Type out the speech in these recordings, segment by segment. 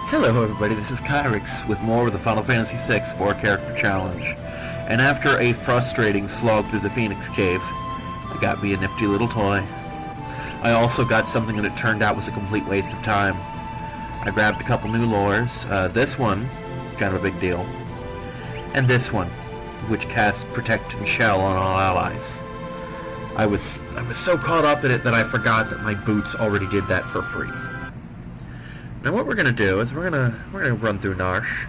Hello everybody, this is Kyrix with more of the Final Fantasy VI 4-character challenge. And after a frustrating slog through the Phoenix Cave, I got me a nifty little toy. I also got something that it turned out was a complete waste of time. I grabbed a couple new lures. This one, kind of a big deal. And this one, which casts Protect and Shell on all allies. I was so caught up in it that I forgot that my boots already did that for free. Now what we're gonna do is we're gonna run through Narsh.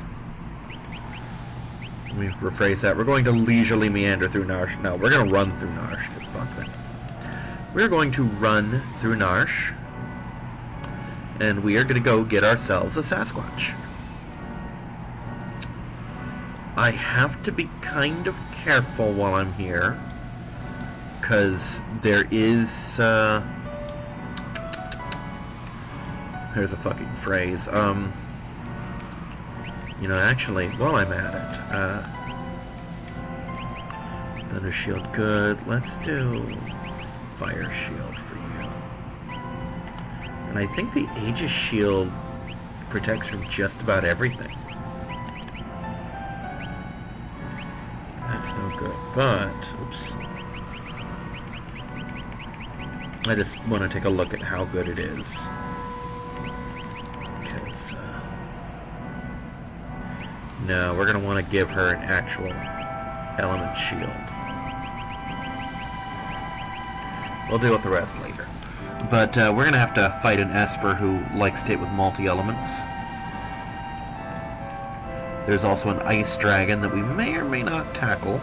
Let me rephrase that. We're going to leisurely meander through Narsh. No, we're gonna run through Narsh, because fuck that. We're going to run through Narsh, and we are gonna go get ourselves a Sasquatch. I have to be kind of careful while I'm here, because there is there's a fucking phrase. You know, actually, while I'm at it, Thunder Shield, good. Let's do Fire Shield for you. And I think the Aegis Shield protects from just about everything. That's no good, but, oops. I just want to take a look at how good it is. No, we're going to want to give her an actual element shield. We'll deal with the rest later. But we're going to have to fight an Esper who likes to hit with multi-elements. There's also an ice dragon that we may or may not tackle,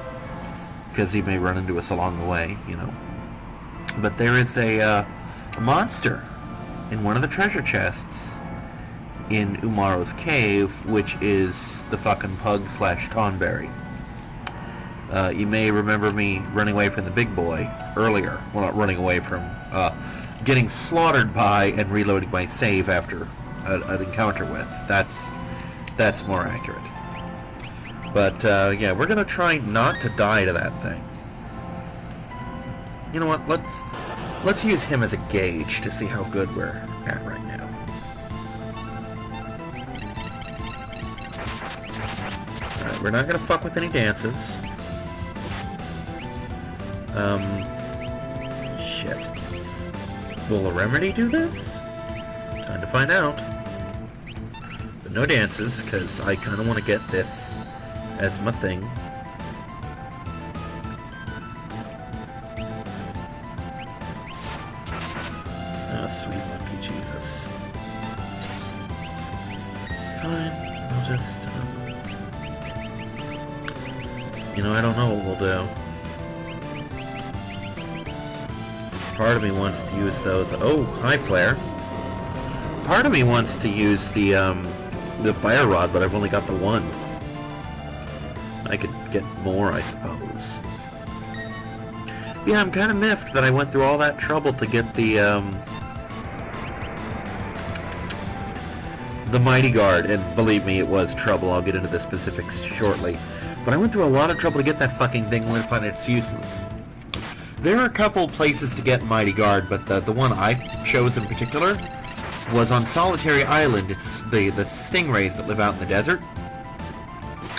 because he may run into us along the way, you know. But there is a monster in one of the treasure chests in Umaro's cave, which is the fucking pug/Tonberry. You may remember me running away from the big boy earlier. Well, not running away from, getting slaughtered by and reloading my save after an encounter with. That's more accurate. But, yeah, we're gonna try not to die to that thing. You know what, let's use him as a gauge to see how good we're at right now. Alright, we're not gonna fuck with any dances. Shit. Will the remedy do this? Time to find out. But no dances, because I kind of want to get this as my thing. Oh, sweet monkey Jesus. Fine, we'll just, you know, I don't know what we'll do. Part of me wants to use those. Oh, hi, Flare. Part of me wants to use the fire rod, but I've only got the one. I could get more, I suppose. Yeah, I'm kind of miffed that I went through all that trouble to get the Mighty Guard, and believe me, it was trouble. I'll get into the specifics shortly. But I went through a lot of trouble to get that fucking thing when I find it's useless. There are a couple places to get Mighty Guard, but the one I chose in particular was on Solitary Island. It's the stingrays that live out in the desert.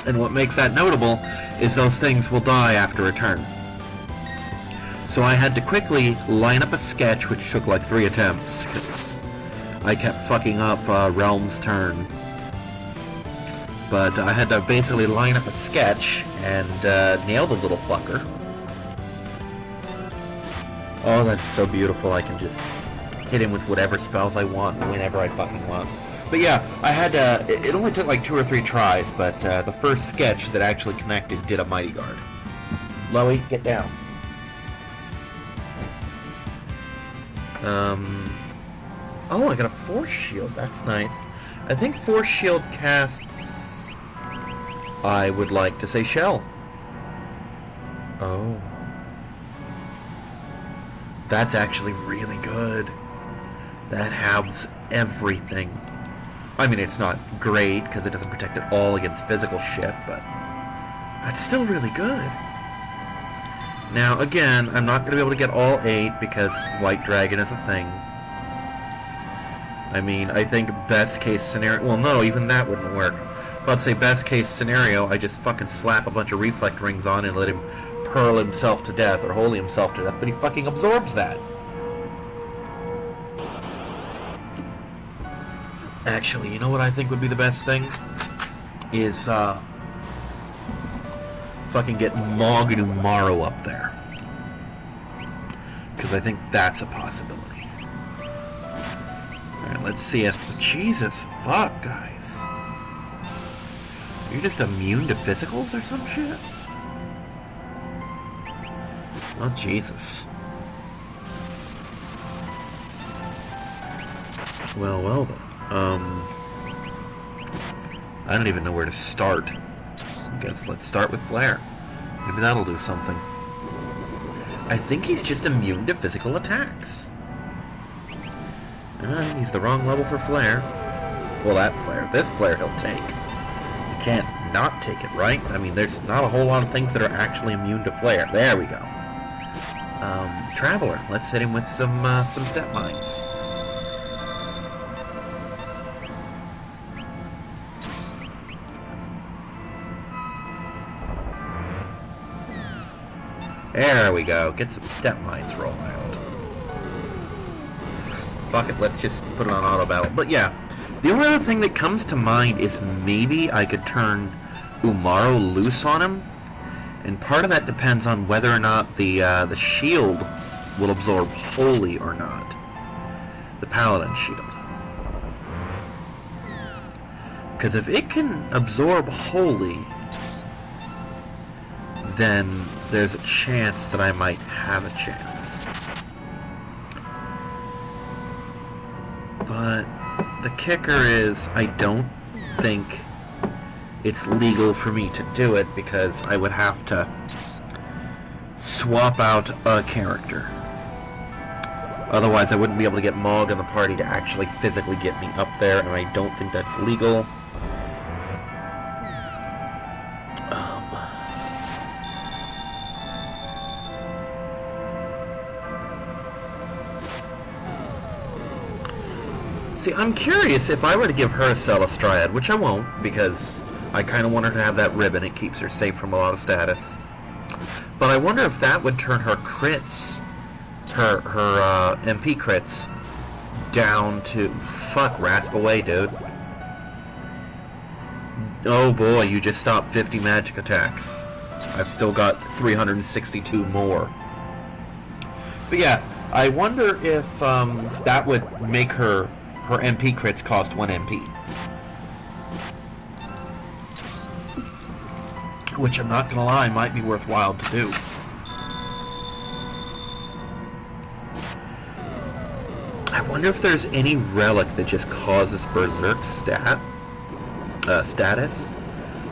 And what makes that notable is those things will die after a turn. So I had to quickly line up a sketch, which took like 3 attempts, because I kept fucking up Relm's turn. But I had to basically line up a sketch and nail the little fucker. Oh, that's so beautiful. I can just hit him with whatever spells I want, whenever I fucking want. But yeah, I had to... It only took like 2 or 3 tries, but the first sketch that actually connected did a Mighty Guard. Loey, get down. Oh, I got a Force Shield. That's nice. I think Force Shield casts... I would like to say Shell. Oh. That's actually really good. That halves everything. I mean, it's not great, because it doesn't protect it all against physical shit, but that's still really good. Now, again, I'm not going to be able to get all 8, because White Dragon is a thing. I mean, I think best case scenario... Well, no, even that wouldn't work. I'd say best case scenario, I just fucking slap a bunch of reflect rings on and let him hurl himself to death, or holy himself to death, but he fucking absorbs that. Actually, you know what I think would be the best thing? Is, fucking get Morrow up there. Because I think that's a possibility. Alright, let's see if... Jesus fuck, guys. You're just immune to physicals or some shit? Oh, Jesus. Well then. I don't even know where to start. I guess let's start with Flare. Maybe that'll do something. I think he's just immune to physical attacks. He's the wrong level for Flare. Well, that Flare. This Flare he'll take. You can't not take it, right? I mean, there's not a whole lot of things that are actually immune to Flare. There we go. Traveler. Let's hit him with some step mines. There we go. Get some step mines rolling out. Fuck it, let's just put it on auto battle. But yeah, the only other thing that comes to mind is maybe I could turn Umaro loose on him. And part of that depends on whether or not the shield will absorb wholly or not. The Paladin shield. Because if it can absorb wholly, then there's a chance that I might have a chance. But the kicker is, I don't think it's legal for me to do it because I would have to swap out a character. Otherwise, I wouldn't be able to get Mog in the party to actually physically get me up there, and I don't think that's legal. See, I'm curious if I were to give her a Celes Triad, which I won't, because I kind of want her to have that ribbon. It keeps her safe from a lot of status. But I wonder if that would turn her crits, her MP crits, down to... Fuck, rasp away, dude. Oh boy, you just stopped 50 magic attacks. I've still got 362 more. But yeah, I wonder if that would make her MP crits cost 1 MP. Which I'm not gonna lie, might be worthwhile to do. I wonder if there's any relic that just causes Berserk status.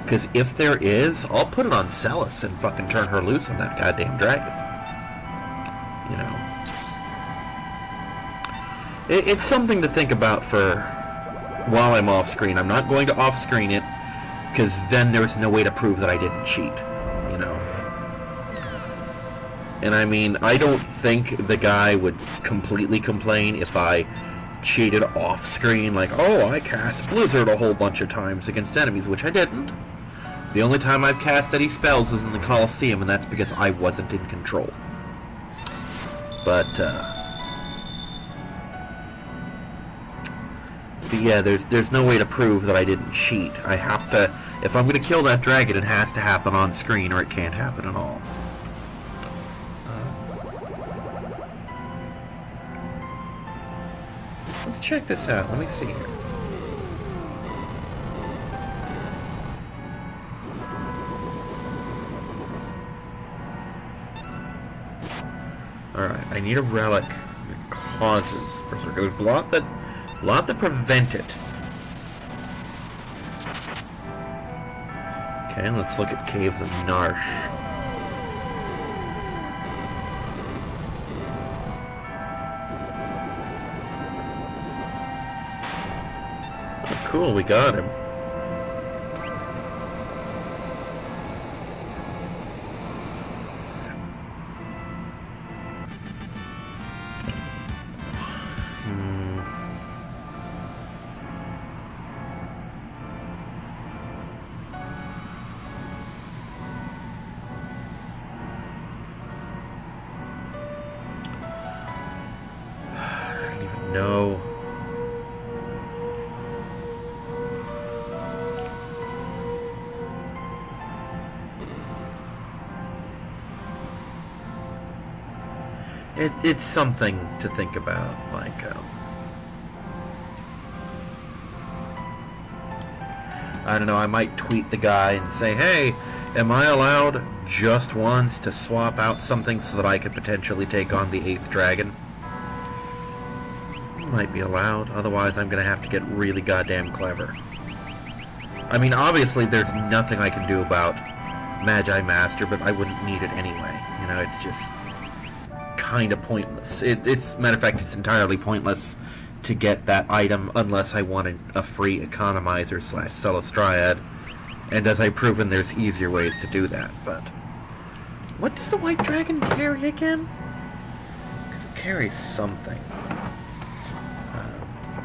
Because if there is, I'll put it on Celes and fucking turn her loose on that goddamn dragon. You know. It's something to think about for while I'm off screen. I'm not going to off screen it because then there's no way to prove that I didn't cheat, you know. And I mean, I don't think the guy would completely complain if I cheated off screen, like, oh, I cast Blizzard a whole bunch of times against enemies, which I didn't. The only time I've cast any spells is in the Colosseum, and that's because I wasn't in control. But yeah, there's no way to prove that I didn't cheat. I have to... If I'm going to kill that dragon, it has to happen on screen, or it can't happen at all. Let's check this out. Let me see here. Alright, I need a relic that causes Berserker. There's a lot that prevent it. Okay, let's look at Caves of Narsh. Oh, cool, we got him. no. It's something to think about, like, I don't know, I might tweet the guy and say, hey, am I allowed just once to swap out something so that I could potentially take on the 8th dragon? Might be allowed, otherwise I'm gonna have to get really goddamn clever. I mean, obviously there's nothing I can do about Magi Master, but I wouldn't need it anyway. You know, it's just kind of pointless. It's, matter of fact, it's entirely pointless to get that item unless I wanted a free economizer / Celes Triad, and as I've proven, there's easier ways to do that. But what does the white dragon carry again? Because it carries something.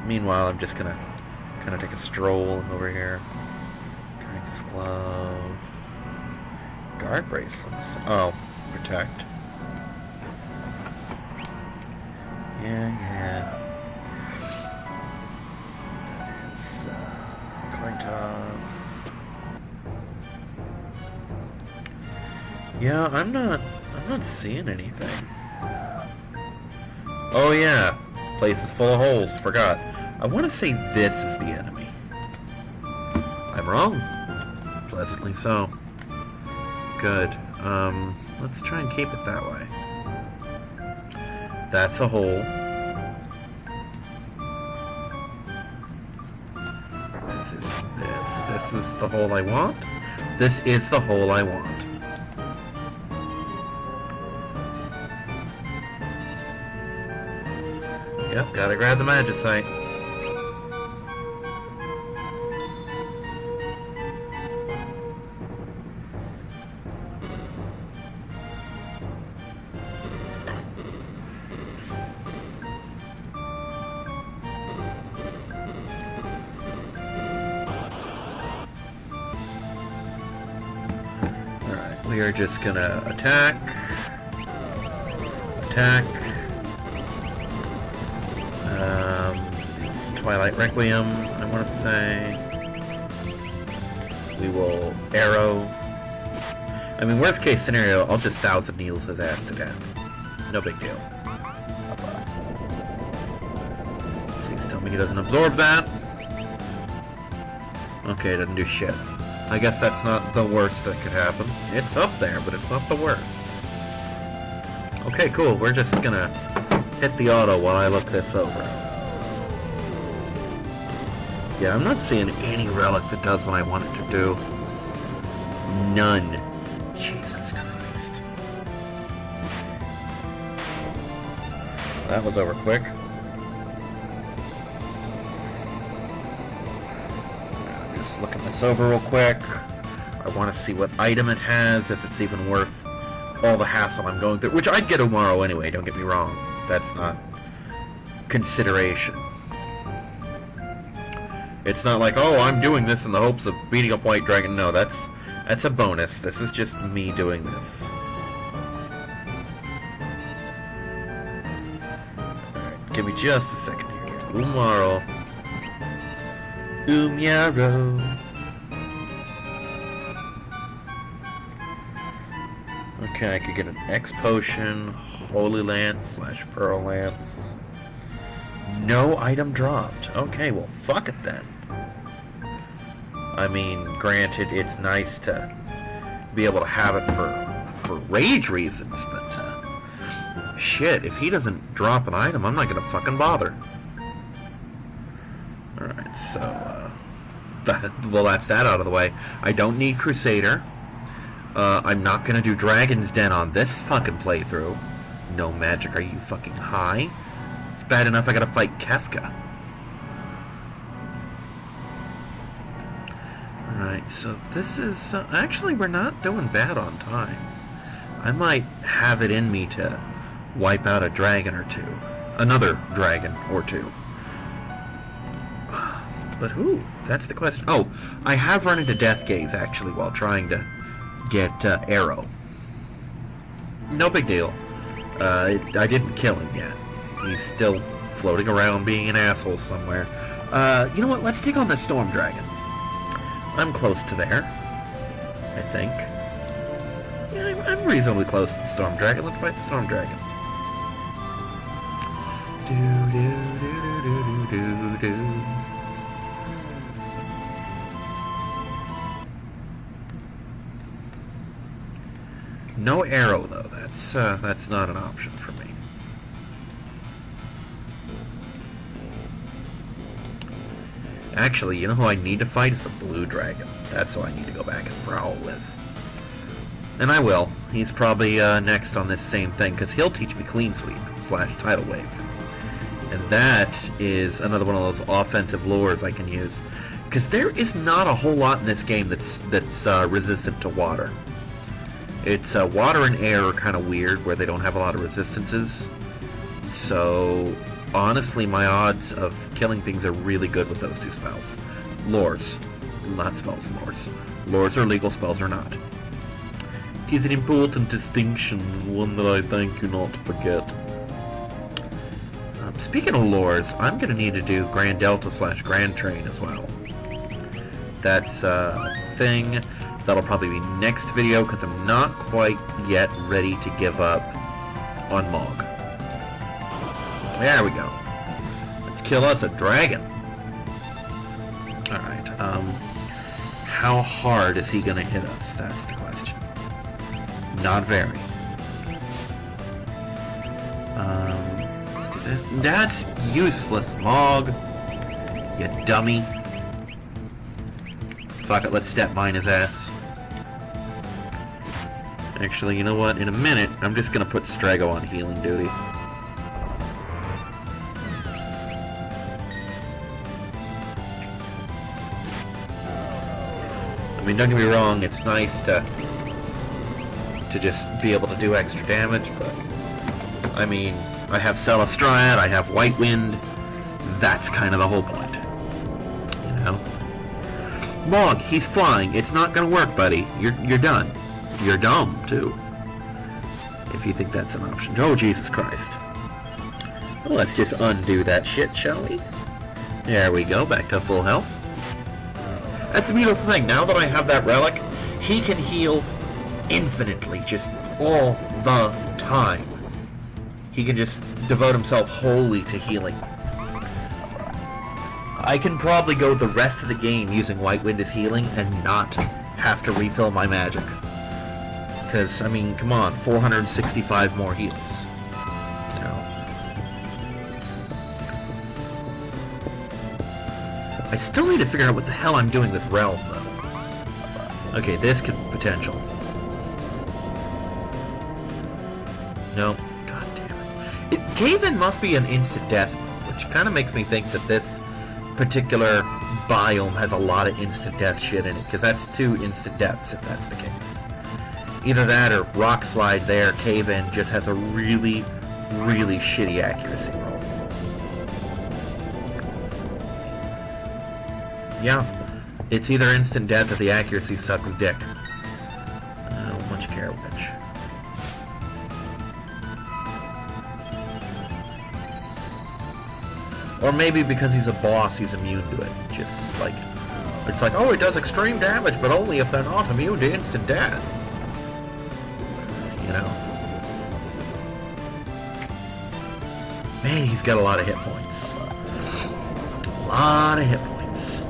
Meanwhile, I'm just gonna kind of take a stroll over here. Kindness glove, guard bracelets. Oh, protect. Yeah. That is coin toss. Yeah, I'm not seeing anything. Oh yeah, place is full of holes. Forgot. I want to say this is the enemy. I'm wrong. Pleasantly so. Good. Let's try and keep it that way. That's a hole. This is the hole I want. This is the hole I want. Yep, gotta grab the magicite. We are just gonna attack. It's Twilight Requiem, I want to say. We will arrow. I mean, worst case scenario, I'll just 1,000 Needles his ass to death. No big deal. Please tell me he doesn't absorb that. Okay, doesn't do shit. I guess that's not the worst that could happen. It's up there, but it's not the worst. Okay, cool. We're just gonna hit the auto while I look this over. Yeah, I'm not seeing any relic that does what I want it to do. None. Jesus Christ. That was over quick. Looking this over real quick. I want to see what item it has, if it's even worth all the hassle I'm going through, which I'd get tomorrow anyway, don't get me wrong. That's not consideration. It's not like, oh, I'm doing this in the hopes of beating up White Dragon. No, that's a bonus. This is just me doing this. Alright, give me just a second here. Tomorrow. Yarrow. Okay, I could get an X Potion, Holy Lance / Pearl Lance. No item dropped. Okay, well, fuck it then. I mean, granted, it's nice to be able to have it for rage reasons, but shit, if he doesn't drop an item, I'm not gonna fucking bother. Alright, so, well, that's that out of the way. I don't need Crusader. I'm not gonna do Dragon's Den on this fucking playthrough. No magic, are you fucking high? It's bad enough I gotta fight Kefka. Alright, so this is... actually, we're not doing bad on time. I might have it in me to wipe out a dragon or two. Another dragon or two. But who? That's the question. Oh, I have run into Death Gaze, actually, while trying to get Arrow. No big deal. I didn't kill him yet. He's still floating around being an asshole somewhere. You know what? Let's take on the Storm Dragon. I'm close to there, I think. Yeah, I'm reasonably close to the Storm Dragon. Let's fight the Storm Dragon. No arrow though. That's not an option for me. Actually, you know who I need to fight is the Blue Dragon. That's who I need to go back and brawl with. And I will. He's probably next on this same thing, because he'll teach me Clean Sweep / Tidal Wave. And that is another one of those offensive lures I can use. Because there is not a whole lot in this game that's resistant to water. It's water and air are kind of weird, where they don't have a lot of resistances. So, honestly, my odds of killing things are really good with those two spells. Lures. Not spells, lures. Lures are legal, spells are not. It is an important distinction, one that I thank you not to forget. Speaking of lures, I'm going to need to do Grand Delta / Grand Train as well. That's a thing. That'll probably be next video, because I'm not quite yet ready to give up on Mog. There we go. Let's kill us a dragon. Alright, how hard is he gonna hit us? That's the question. Not very. Let's do this. That's useless, Mog. You dummy. Fuck it, let's step mine his ass. Actually, you know what? In a minute, I'm just gonna put Strago on healing duty. I mean, don't get me wrong, it's nice to just be able to do extra damage, but I mean, I have Celes, I have White Wind. That's kind of the whole point, you know. Mog, he's flying. It's not gonna work, buddy. You're done. You're dumb too, if you think that's an option. Oh, Jesus Christ. Well, let's just undo that shit, shall we? There we go, back to full health. That's the beautiful thing. Now that I have that relic, he can heal infinitely, just all the time. He can just devote himself wholly to healing. I can probably go the rest of the game using White Wind as healing and not have to refill my magic. Because, I mean, come on, 465 more heals. You know. I still need to figure out what the hell I'm doing with Relm, though. Okay, this could potential. No. God damn it. Cave-In must be an instant death, which kind of makes me think that this particular biome has a lot of instant death shit in it, because that's 2 instant deaths if that's the case. Either that or Rock Slide there, Cave-In just has a really, really shitty accuracy roll. Yeah, it's either instant death or the accuracy sucks dick. I don't much care which. Or maybe because he's a boss, he's immune to it. Just like, it's like, oh, it does extreme damage, but only if they're not immune to instant death. You know? Man, he's got a lot of hit points. A lot of hit points.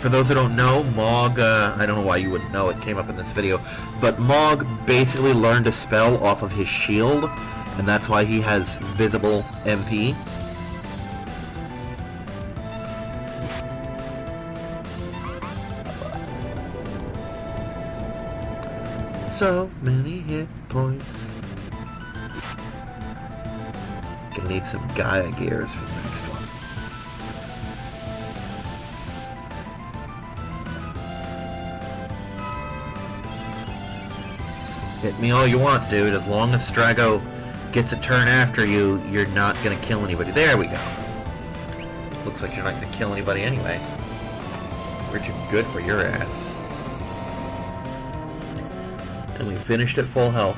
For those who don't know, Mog, I don't know why you wouldn't know, it came up in this video, but Mog basically learned a spell off of his shield, and that's why he has visible MP. So many hit points. Gonna need some Gaia gears for the next one. Hit me all you want, dude. As long as Strago gets a turn after you, you're not gonna kill anybody. There we go. Looks like you're not gonna kill anybody anyway. We're too good for your ass. And we finished at full health.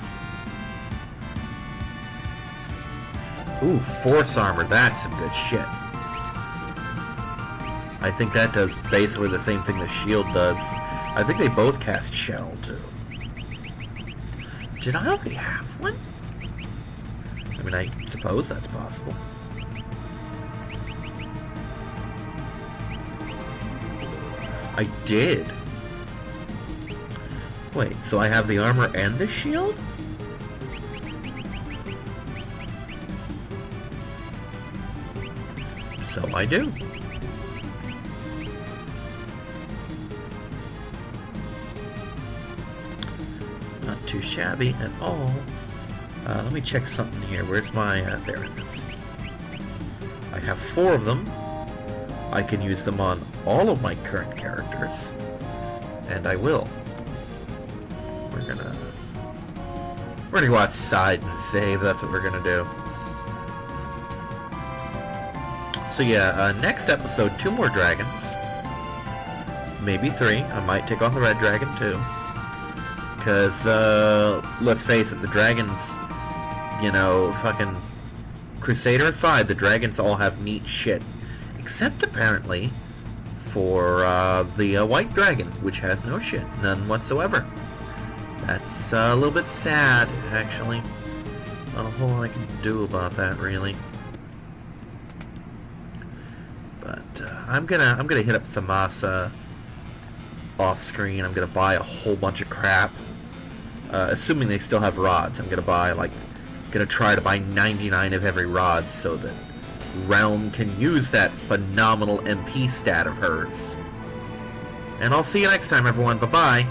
Ooh, force armor. That's some good shit. I think that does basically the same thing the shield does. I think they both cast shell, too. Did I already have one? I mean, I suppose that's possible. I did. Wait, so I have the armor and the shield? So I do. Not too shabby at all. Let me check something here. Where's my... there it is. I have 4 of them. I can use them on all of my current characters. And I will. We're gonna go outside and save. That's what we're gonna do. So yeah, next episode, 2 more dragons. Maybe 3. I might take on the red dragon too. Because, let's face it, the dragons, you know, fucking Crusader aside, the dragons all have neat shit. Except, apparently, for the white dragon, which has no shit. None whatsoever. That's a little bit sad, actually. Not a whole lot I can do about that, really. But I'm gonna hit up Thamasa off screen. I'm gonna buy a whole bunch of crap. Assuming they still have rods, I'm gonna try to buy 99 of every rod so that Relm can use that phenomenal MP stat of hers. And I'll see you next time, everyone. Bye-bye.